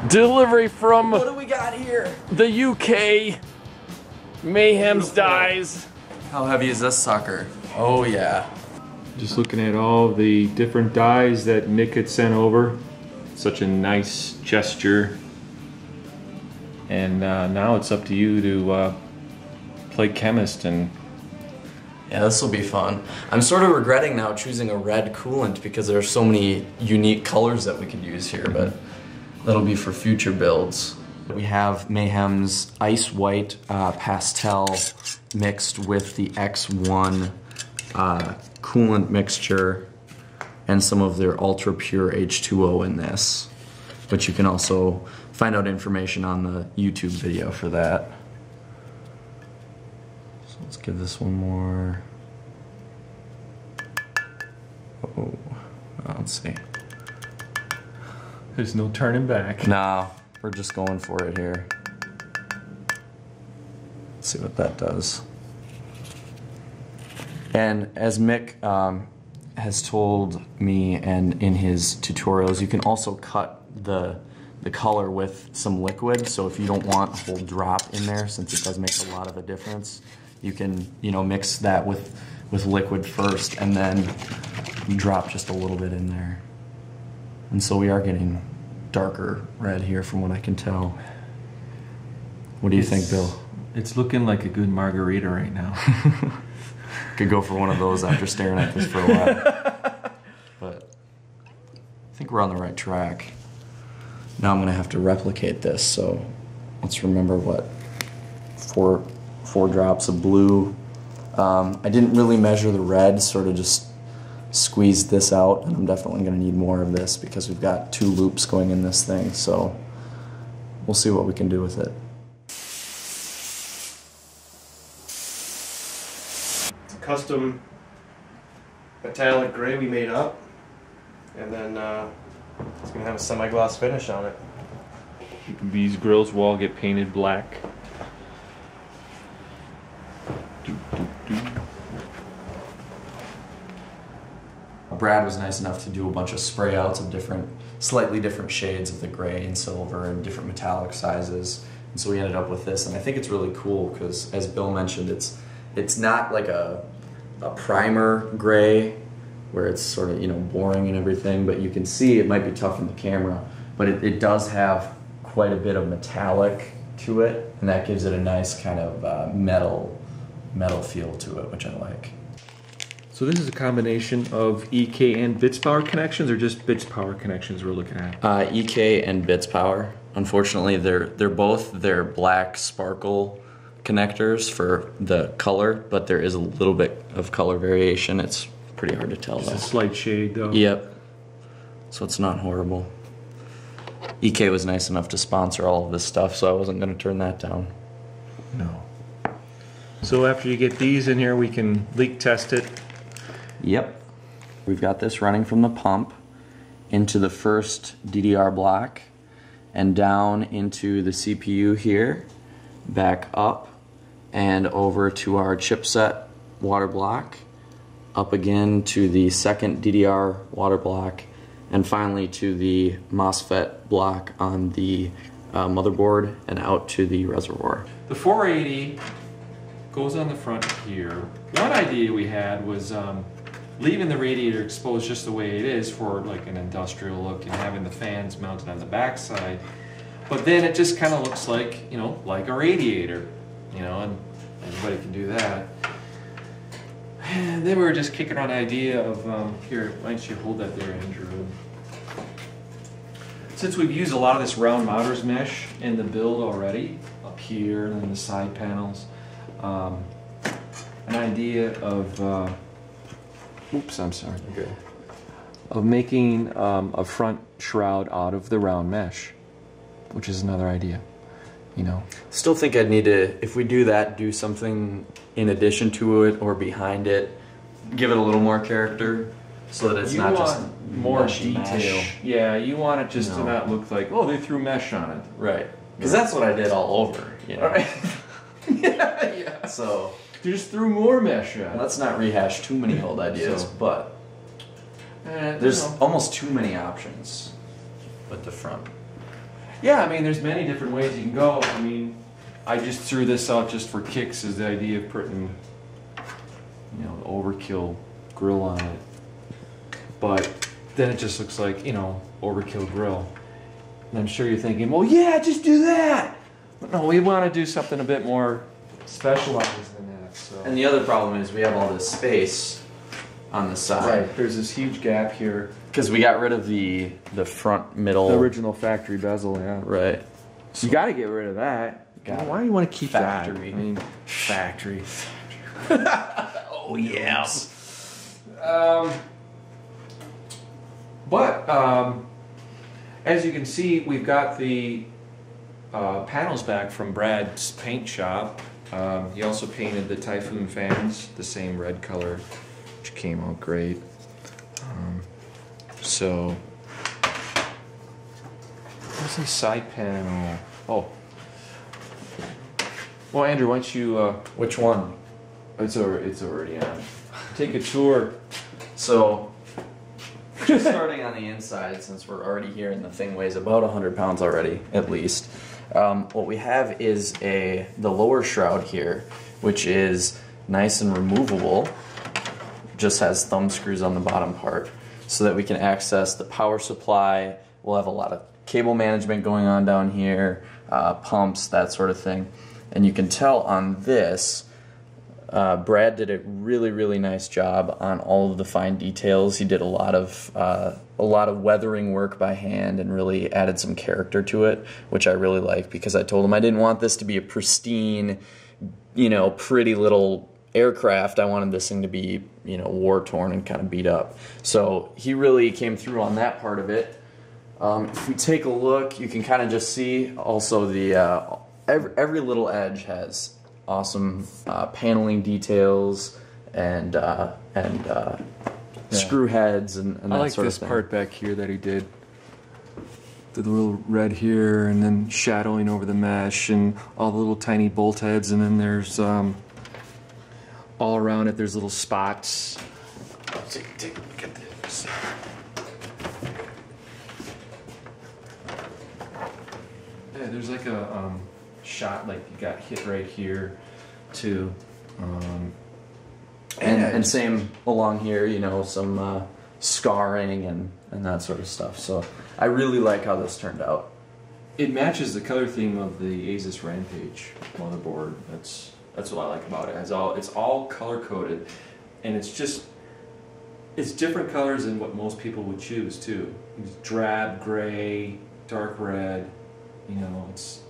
Delivery from What do we got here? the UK. Mayhem's dies. How heavy is this sucker? Oh yeah. Just looking at all the different dies that Mick had sent over. Such a nice gesture. And now it's up to you to play chemist and... Yeah, this will be fun. I'm sort of regretting now choosing a red coolant because there are so many unique colors that we could use here, but that'll be for future builds. We have Mayhem's Ice White Pastel mixed with the X1 coolant mixture and some of their ultra pure H2O in this, but you can also find out information on the YouTube video for that. So let's give this one more. Oh, let's see. There's no turning back. No, we're just going for it here. Let's see what that does. And as Mick has told me and in his tutorials, you can also cut the color with some liquid. So if you don't want a whole drop in there, since it does make a lot of a difference, you can, you know, mix that with liquid first and then drop just a little bit in there. And so we are getting darker red here from what I can tell. What do you think, Bill? It's looking like a good margarita right now. Could go for one of those after staring at this for a while. But I think we're on the right track. Now I'm gonna have to replicate this, so let's remember what, four drops of blue. I didn't really measure the red, sort of just squeezed this out, and I'm definitely gonna need more of this because we've got 2 loops going in this thing, so we'll see what we can do with it. Custom metallic gray we made up, and then it's gonna have a semi-gloss finish on it. These grills will all get painted black. Brad was nice enough to do a bunch of spray outs of slightly different shades of the gray and silver and different metallic sizes, and so we ended up with this. And I think it's really cool because, as Bill mentioned, it's not like a primer gray where it's sort of, you know, boring and everything, but you can see it might be tough in the camera, but it does have quite a bit of metallic to it, and that gives it a nice kind of metal feel to it, which I like. So this is a combination of EK and bits power connections, or just bits power connections we're looking at? EK and bits power. Unfortunately, they're both black sparkle connectors for the color, but there is a little bit of color variation. It's pretty hard to tell though. Just a slight shade though. Yep. So it's not horrible. EK was nice enough to sponsor all of this stuff, so I wasn't going to turn that down. No. So after you get these in here, we can leak test it. Yep. We've got this running from the pump into the first DDR block and down into the CPU here, back up and over to our chipset water block, up again to the second DDR water block, and finally to the MOSFET block on the motherboard and out to the reservoir. The 480 goes on the front here. One idea we had was leaving the radiator exposed just the way it is for like an industrial look and having the fans mounted on the back side. But then it just kind of looks like, you know, like a radiator, you know, and everybody can do that. And then we were just kicking around the idea of, here, why don't you hold that there, Andrew? Since we've used a lot of this round mounter's mesh in the build already, up here and then the side panels, an idea of, oops, I'm sorry. Okay. Of making a front shroud out of the round mesh, which is another idea, you know. Still think I'd need to, if we do that, do something in addition to it or behind it, give it a little more character so that it's not just more detail. mesh. Yeah, you want it just to not look like, oh, they threw mesh on it. Right. Because that's what I did all over, you know. Right. yeah. So you just threw more mesh on it. let's not rehash too many old ideas, but there's almost too many options with the front. Yeah, I mean, there's many different ways you can go. I mean, I just threw this out just for kicks, as the idea of putting, you know, overkill grill on it. But then it just looks like, you know, overkill grill. And I'm sure you're thinking, well, yeah, just do that. But no, we want to do something a bit more specialized than that. So. And the other problem is we have all this space on the side. Right, there's this huge gap here. Because we got rid of the front middle. The original factory bezel, yeah. Right. So you got to get rid of that. Why do you want to keep factory. that? I mean, factory. Oh yeah. But as you can see, we've got the panels back from Brad's paint shop. He also painted the Typhoon fans the same red color, which came out great. So, where's the side panel? Oh. Well, Andrew, why don't you... Which one? It's already on. Take a tour. So, just starting on the inside, since we're already here and the thing weighs about 100 pounds already, at least. What we have is the lower shroud here, which is nice and removable. Just has thumb screws on the bottom part, so that we can access the power supply. We'll have a lot of cable management going on down here, pumps, that sort of thing. And you can tell on this, Brad did a really nice job on all of the fine details. He did a lot of weathering work by hand and really added some character to it, which I really like, because I told him I didn't want this to be a pristine, you know, pretty little aircraft. I wanted this thing to be, you know, war-torn and kind of beat up. So he really came through on that part of it. If we take a look, you can kind of just see also the every little edge has awesome paneling details and screw heads and that I like sort of this thing. part back here that he did. The little red here, and then shadowing over the mesh, and all the little tiny bolt heads, and then there's all around it there's little spots. Take a look at this. Yeah, there's like a shot, like you got hit right here too. And same along here, you know, some scarring and that sort of stuff. So I really like how this turned out. It matches the color theme of the Asus Rampage motherboard. That's what I like about it. It's all color coded, and it's different colors than what most people would choose too. It's drab gray, dark red. You know, it's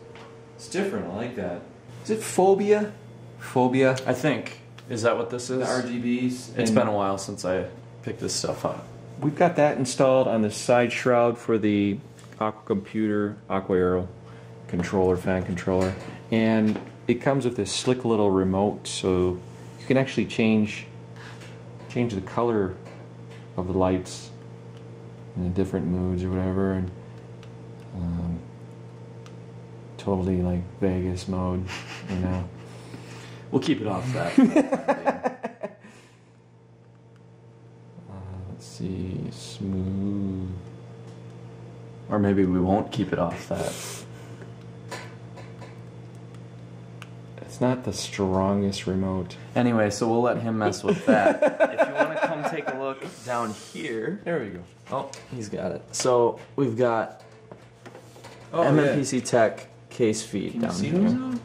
different. I like that. Is it Phobia? Phobia? I think. Is that what this is? The RGBs. It's been a while since I picked this stuff up. We've got that installed on the side shroud for the Aqua Computer Aqua Aero controller, fan controller, and it comes with this slick little remote, so you can actually change the color of the lights in the different moods or whatever, and totally like Vegas mode, you know. We'll keep it off that. Let's see, smooth. Or maybe we won't keep it off that. It's not the strongest remote. Anyway, so we'll let him mess with that. If you want to come take a look down here. There we go. Oh, he's got it. So we've got Mnpctech case feet down here.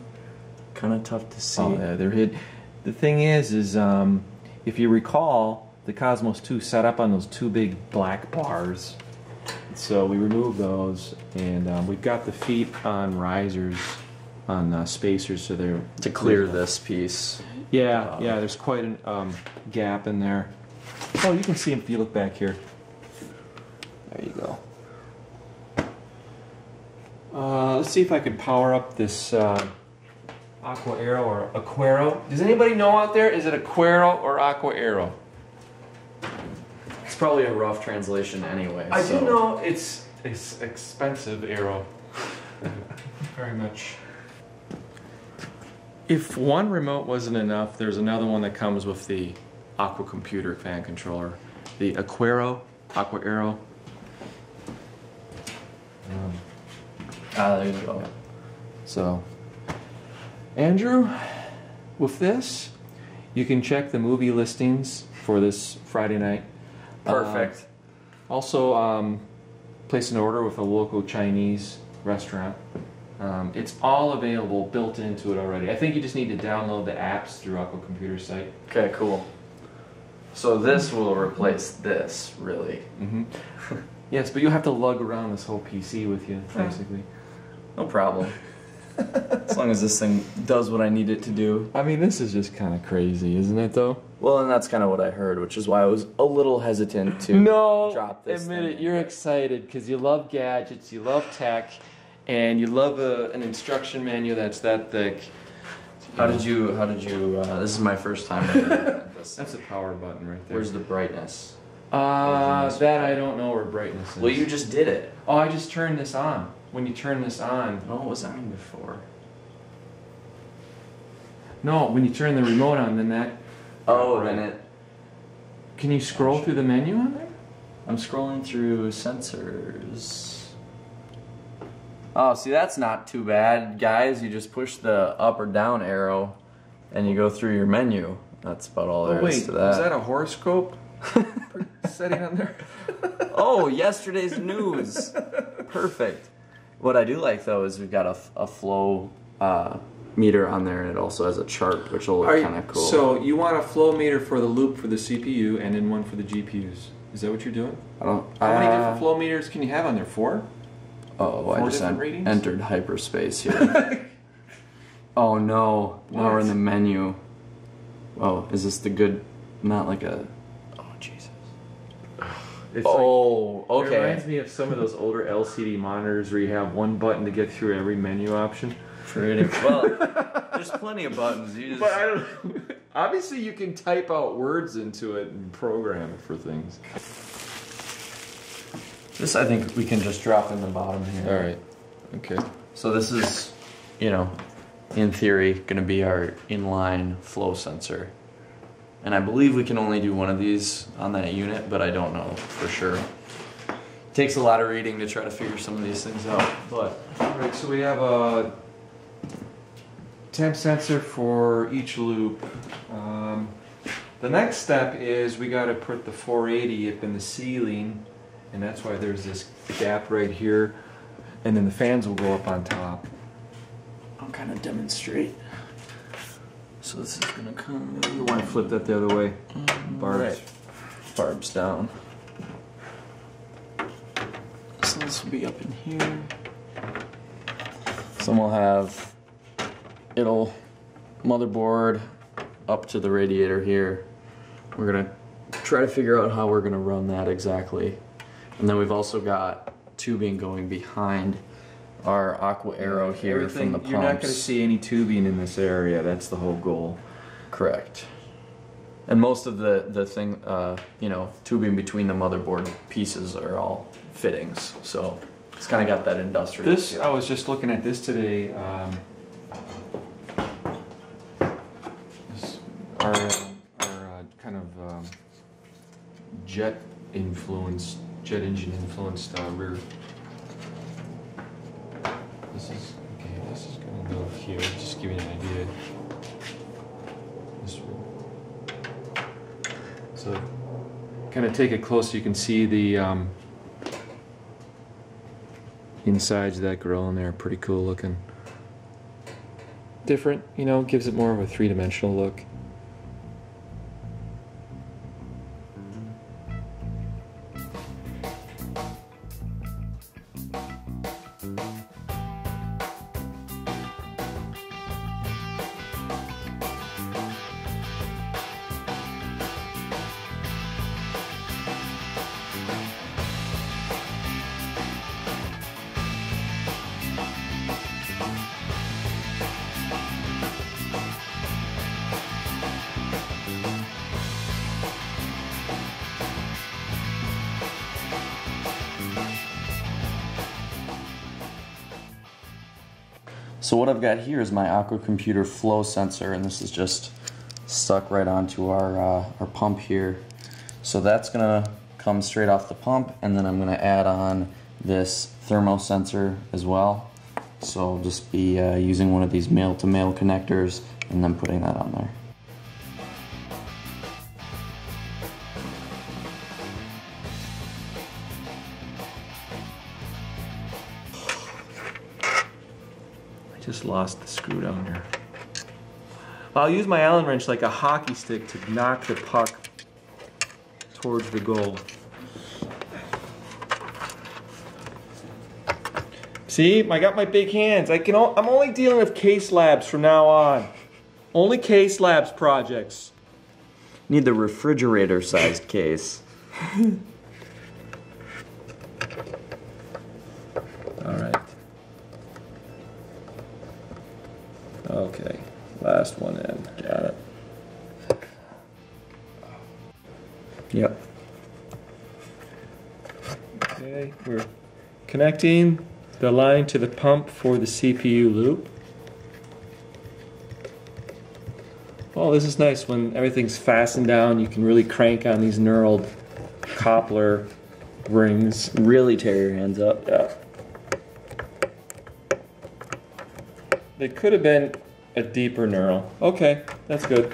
Kind of tough to see. Oh, yeah, they're hid. The thing is if you recall, the Cosmos 2 set up on those two big black bars. So we removed those, and we've got the feet on risers, on spacers, so they're to clear this piece. Yeah, yeah. There's quite a gap in there. Oh, you can see them if you look back here. There you go. Let's see if I can power up this Aqua Aero or Aquero. Does anybody know out there? Is it Aquero or Aqua Aero? It's probably a rough translation anyway. I do know it's expensive Aero. Very much. If one remote wasn't enough, there's another one that comes with the Aqua Computer fan controller. The Aqua Aero. Ah, there you go. So, Andrew, with this, you can check the movie listings for this Friday night. Perfect. Also, place an order with a local Chinese restaurant. It's all available, built into it already. I think you just need to download the apps through Aqua Computer site. Okay, cool. So this will replace this, really. Mm-hmm. Yes, but you'll have to lug around this whole PC with you, basically. No problem. As long as this thing does what I need it to do. I mean, this is just kind of crazy, isn't it, though? Well, and that's kind of what I heard, which is why I was a little hesitant to drop this. Admit thing. it, you're excited because you love gadgets, you love tech, and you love an instruction manual that's that thick. How did you, this is my first time looking at this. That's a power button right there. Where's the brightness? That I don't know where brightness is. Well, you just did it. Oh, I just turned this on. When you turn this on. No, it was on before. No, when you turn the remote on, then that. Oh, then it. Can you scroll through the menu on there? I'm scrolling through sensors. Oh, see, that's not too bad, guys. You just push the up or down arrow, and you go through your menu. That's about all there is to that. Is that a horoscope setting on there? Oh, yesterday's news. Perfect. What I do like, though, is we've got a flow meter on there, and it also has a chart, which will look kind of cool. So you want a flow meter for the loop for the CPU, and then one for the GPUs. Is that what you're doing? I don't. How many different flow meters can you have on there? 4? Oh, I just different ratings? entered hyperspace here. Oh no! Now we're in the menu. Oh, is this the good? Not like a. Oh Jesus. It's oh, It okay. reminds me of some of those older LCD monitors where you have one button to get through every menu option. Pretty well. There's plenty of buttons. You just. But I don't. Obviously, you can type out words into it and program it for things. This I think we can just drop in the bottom here. All right. Okay. So this is, you know, in theory, going to be our inline flow sensor. And I believe we can only do one of these on that unit, but I don't know for sure. Takes a lot of reading to try to figure some of these things out. But All right. So we have a temp sensor for each loop. The next step is we got to put the 480 up in the ceiling, and that's why there's this gap right here, and then the fans will go up on top. I'll kind of demonstrate. So this is gonna come. You want to flip that the other way. Barbs. Right. Barbs down. So this will be up in here. So we'll have it'll motherboard up to the radiator here. We're gonna try to figure out how we're gonna run that exactly. And then we've also got tubing going behind our Aqua Arrow here from the pumps. You're not going to see any tubing in this area. That's the whole goal. Correct. And most of the thing, you know, tubing between the motherboard pieces are all fittings. So it's kind of got that industrial feel. I was just looking at this today. Our kind of jet engine influenced rear. This is gonna go here. Just give you an idea. So, kind of take it close so you can see the insides of that grill in there. Pretty cool looking. Different, you know, gives it more of a three-dimensional look. So what I've got here is my Aqua Computer flow sensor, and this is just stuck right onto our pump here. So that's gonna come straight off the pump, and then I'm gonna add on this thermo sensor as well. So I'll just be using one of these male-to-male connectors and then putting that on there. I just lost the screw down here. I'll use my Allen wrench like a hockey stick to knock the puck towards the goal. See, I got my big hands. I'm only dealing with case labs from now on. Only case labs projects. Need the refrigerator-sized case. All right. Okay, last one in. Got it. Yep. Okay, we're connecting the line to the pump for the CPU loop. Oh, this is nice when everything's fastened down. You can really crank on these knurled coupler rings. Really tear your hands up. Yeah. They could have been a deeper knurl. Okay, that's good.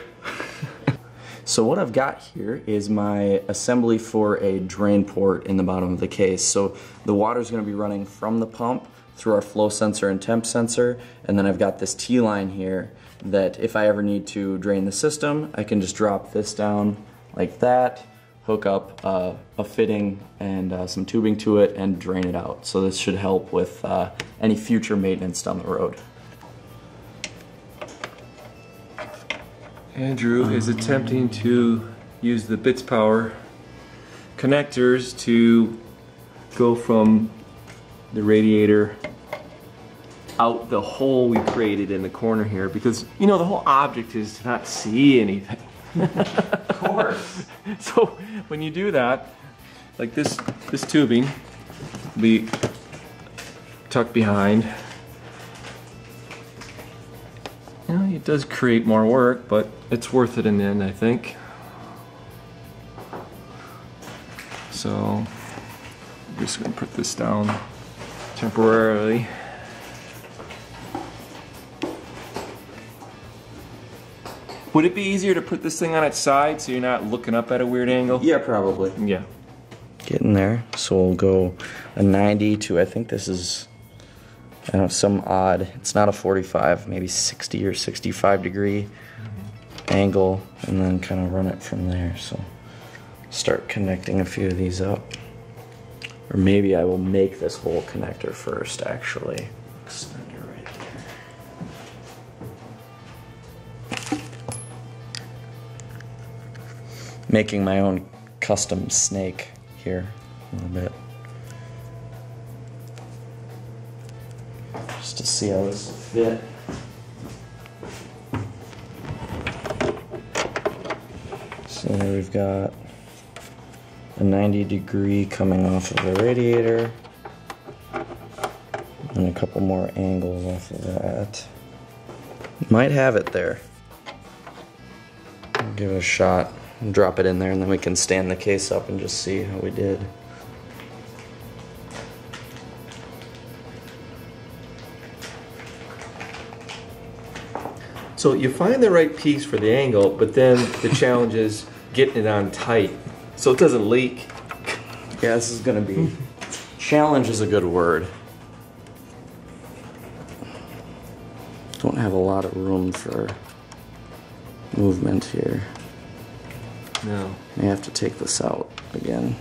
So what I've got here is my assembly for a drain port in the bottom of the case. So the water is going to be running from the pump through our flow sensor and temp sensor, and then I've got this T-line here that if I ever need to drain the system, I can just drop this down like that, hook up a fitting and some tubing to it and drain it out. So this should help with any future maintenance down the road. Andrew is attempting to use the Bits Power connectors to go from the radiator out the hole we created in the corner here, because you know the whole object is to not see anything. Of course. So when you do that, like this tubing will be tucked behind. You know, it does create more work, but it's worth it in the end, I think. So I'm just going to put this down temporarily. Would it be easier to put this thing on its side so you're not looking up at a weird angle? Yeah, probably. Yeah. Getting there. So we'll go a 90 to, I think this is, I don't know, some odd, it's not a 45, maybe 60 or 65 degree angle, and then kind of run it from there. So start connecting a few of these up. Or maybe I will make this whole connector first, actually. Extender right there. Making my own custom snake here a little bit. Just to see how this will fit. So we've got a 90 degree coming off of the radiator, and a couple more angles off of that. Might have it there. I'll give it a shot and drop it in there, and then we can stand the case up and just see how we did. So you find the right piece for the angle, but then the challenge is getting it on tight so it doesn't leak. Yeah, this is gonna be, challenge is a good word. Don't have a lot of room for movement here. No. May have to take this out again.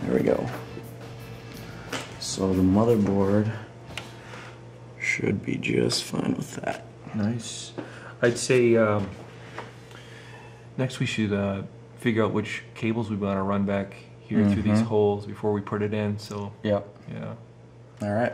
There we go. So the motherboard should be just fine with that. Nice. I'd say next we should figure out which cables we want to run back here through these holes before we put it in. So Yep. yeah. All right.